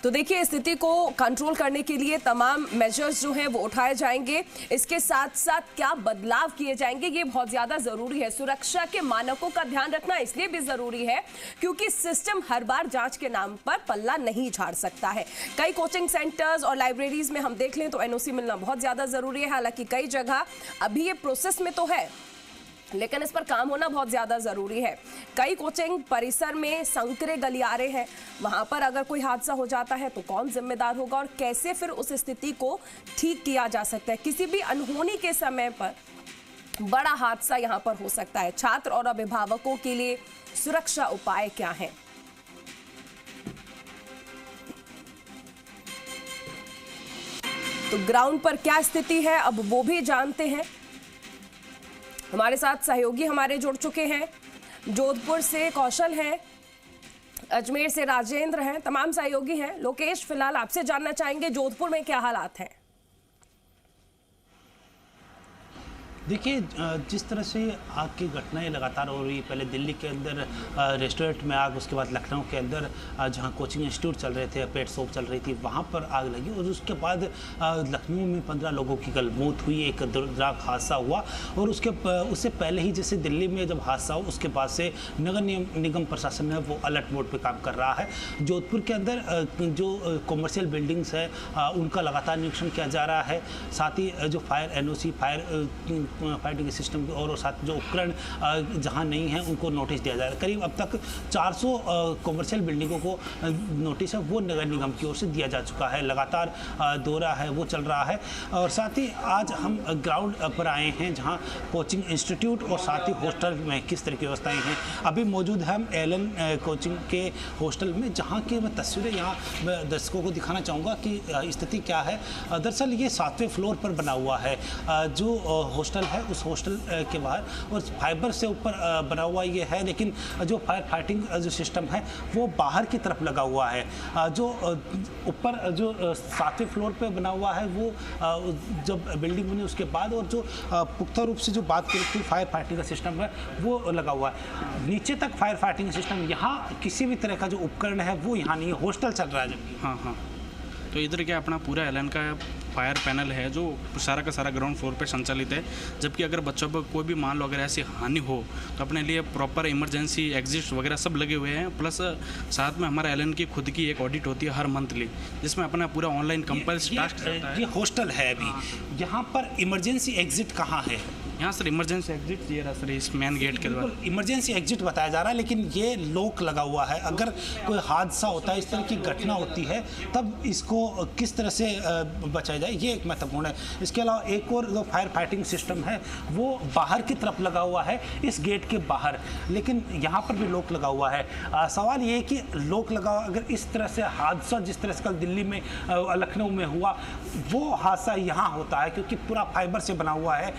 तो देखिए, स्थिति को कंट्रोल करने के लिए तमाम मेजर्स जो हैं वो उठाए जाएंगे। इसके साथ साथ क्या बदलाव किए जाएंगे ये बहुत ज्यादा जरूरी है। सुरक्षा के मानकों का ध्यान रखना इसलिए भी जरूरी है क्योंकि सिस्टम हर बार जांच के नाम पर पल्ला नहीं झाड़ सकता है। कई कोचिंग सेंटर्स और लाइब्रेरीज में हम देख लें तो एनओसी मिलना बहुत ज्यादा जरूरी है। हालांकि कई जगह अभी ये प्रोसेस में तो है, लेकिन इस पर काम होना बहुत ज़्यादा ज़रूरी है। कई कोचिंग परिसर में संकरे गलियारे हैं, वहां पर अगर कोई हादसा हो जाता है तो कौन जिम्मेदार होगा और कैसे फिर उस स्थिति को ठीक किया जा सकता है। किसी भी अनहोनी के समय पर बड़ा हादसा यहां पर हो सकता है। छात्र और अभिभावकों के लिए सुरक्षा उपाय क्या हैं? तो ग्राउंड पर क्या स्थिति है अब वो भी जानते हैं। हमारे साथ सहयोगी हमारे जुड़ चुके हैं। जोधपुर से कौशल हैं, अजमेर से राजेंद्र हैं, तमाम सहयोगी हैं। लोकेश, फिलहाल आपसे जानना चाहेंगे जोधपुर में क्या हालात हैं? देखिए, जिस तरह से आग की घटनाएं लगातार हो रही, पहले दिल्ली के अंदर रेस्टोरेंट में आग, उसके बाद लखनऊ के अंदर जहां कोचिंग इंस्टीट्यूट चल रहे थे, पेट शॉप चल रही थी, वहां पर आग लगी और उसके बाद लखनऊ में 15 लोगों की कल मौत हुई, एक दर्दनाक हादसा हुआ। और उससे पहले ही जैसे दिल्ली में जब हादसा हुआ उसके बाद से नगर निगम प्रशासन है वो अलर्ट मोड पर काम कर रहा है। जोधपुर के अंदर जो कॉमर्शियल बिल्डिंग्स है उनका लगातार निरीक्षण किया जा रहा है। साथ ही जो फायर एनओसी, फायरिंग सिस्टम और साथ जो उपकरण जहां नहीं है उनको नोटिस दिया जा रहा है। करीब अब तक 400 कॉमर्शियल बिल्डिंगों को नोटिस है वो नगर निगम की ओर से दिया जा चुका है। लगातार दौरा है वो चल रहा है। और साथ ही आज हम ग्राउंड पर आए हैं जहां कोचिंग इंस्टीट्यूट और साथ ही हॉस्टल में किस तरह की व्यवस्थाएं हैं। अभी मौजूद है हम एलन कोचिंग के हॉस्टल में, जहाँ की मैं तस्वीरें यहाँ दर्शकों को दिखाना चाहूँगा कि स्थिति क्या है। दरअसल ये 7वें फ्लोर पर बना हुआ है जो हॉस्टल है। उस हॉस्टल के बाहर और फाइबर से ऊपर बना हुआ ये है, लेकिन जो फायर फाइटिंग जो सिस्टम है वो बाहर की तरफ लगा हुआ है। जो ऊपर जो 7वें फ्लोर पे बना हुआ है वो जब बिल्डिंग बनी उसके बाद, और जो पुख्ता रूप से जो बात करें तो फायर फाइटिंग का सिस्टम है वो लगा हुआ है। नीचे तक फायर फाइटिंग सिस्टम, यहाँ किसी भी तरह का जो उपकरण है वो यहाँ नहीं है, हॉस्टल चल रहा है जबकि। हाँ, तो इधर क्या अपना पूरा एलन का फायर पैनल है जो सारा का सारा ग्राउंड फ्लोर पे संचालित है। जबकि अगर बच्चों पर कोई भी मान लो अगर ऐसी हानि हो तो अपने लिए प्रॉपर इमरजेंसी एग्जिट वगैरह सब लगे हुए हैं। प्लस साथ में हमारा एलन की खुद की एक ऑडिट होती है हर मंथली, जिसमें अपना पूरा ऑनलाइन कंपल्सरी टास्क रहता है। ये हॉस्टल है अभी, यहाँ पर इमरजेंसी एग्जिट कहाँ है? यहाँ सर इमरजेंसी एग्जिट ये रहा सर, इस मेन गेट के द्वारा इमरजेंसी एग्जिट बताया जा रहा है, लेकिन ये लॉक लगा हुआ है। अगर कोई हादसा होता है, इस तरह की घटना होती है, तब इसको किस तरह से बचाया जाए ये एक महत्वपूर्ण है। इसके अलावा एक और जो फायर फाइटिंग सिस्टम है वो बाहर की तरफ लगा हुआ है, इस गेट के बाहर, लेकिन यहाँ पर भी लॉक लगा हुआ है। सवाल ये है कि लॉक लगा हुआ, अगर इस तरह से हादसा जिस तरह से कल दिल्ली में लखनऊ में हुआ वो हादसा यहाँ होता है, क्योंकि पूरा फाइबर से बना हुआ है।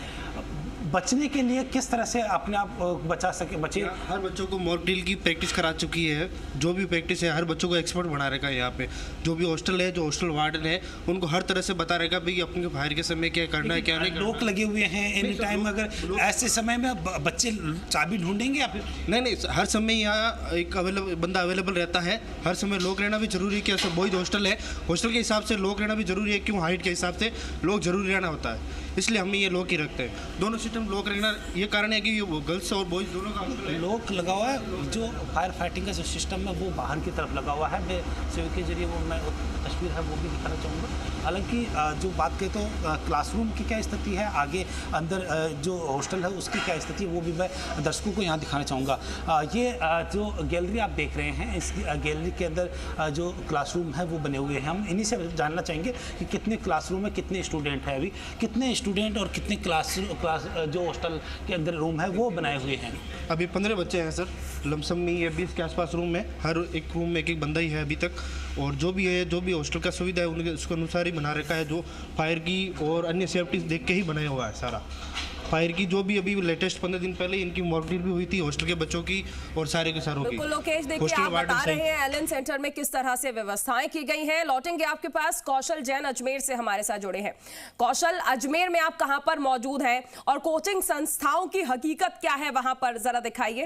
बचने के लिए किस तरह से अपने आप बचा सके बचे? हर बच्चों को मॉक ड्रिल की प्रैक्टिस करा चुकी है। जो भी प्रैक्टिस है हर बच्चों को एक्सपर्ट बना रखा है। यहाँ पे जो भी हॉस्टल है, जो हॉस्टल वार्डन है, उनको हर तरह से बता रहेगा भाई अपने फायर के समय क्या करना है क्या नहीं। लोग लगे हुए हैं एनी टाइम, अगर ऐसे समय में बच्चे चाबी ढूंढेंगे या फिर नहीं, हर समय यहाँ एक बंदा अवेलेबल रहता है। हर समय लोग रहना भी जरूरी है कि ऐसा बॉयज हॉस्टल है, हॉस्टल के हिसाब से लोग रहना भी जरूरी है, क्यों हाइट के हिसाब से लोग जरूरी रहना होता है, इसलिए हम ये लोग ही रखते हैं। दोनों सिस्टम लोग रहना ये कारण है कि ये गर्ल्स और बॉयज दोनों का लोग लगा हुआ है। जो फायर फाइटिंग का जो सिस्टम है वो बाहर की तरफ लगा हुआ है। मैं सेव के जरिए वो मैं तस्वीर है वो भी दिखाना चाहूँगा। हालांकि जो बात करें तो क्लासरूम की क्या स्थिति है, आगे अंदर जो हॉस्टल है उसकी क्या स्थिति है वो भी मैं दर्शकों को यहाँ दिखाना चाहूँगा। ये जो गैलरी आप देख रहे हैं, इस गैलरी के अंदर जो क्लासरूम है वो बने हुए हैं। हम इन्हीं से जानना चाहेंगे कि कितने क्लासरूम है, कितने स्टूडेंट हैं, अभी कितने स्टूडेंट और कितने क्लास जो हॉस्टल के अंदर रूम है वो बनाए हुए हैं। अभी 15 बच्चे हैं सर लमसम में, ये 20 के आसपास रूम है। हर एक रूम में एक बंदा ही है अभी तक, और जो भी है जो भी हॉस्टल का सुविधा है उनके उसके अनुसार ही बना रखा है। जो फायर की और अन्य सेफ्टी देख के ही बनाया हुआ है सारा। फायर की जो भी अभी लेटेस्ट 15 दिन पहले इनकी मॉक ड्रिल भी हुई थी हॉस्टल के बच्चों की और सारे के सारों की। बिल्कुल लोकेश, देखिए आप बता रहे हैं एलन सेंटर में किस तरह से व्यवस्थाएं की गई हैं। लौटेंगे आपके पास। कौशल जैन अजमेर से हमारे साथ जुड़े हैं। कौशल, अजमेर में आप कहां पर मौजूद हैं और कोचिंग संस्थाओं की हकीकत क्या है वहां पर, जरा दिखाइए।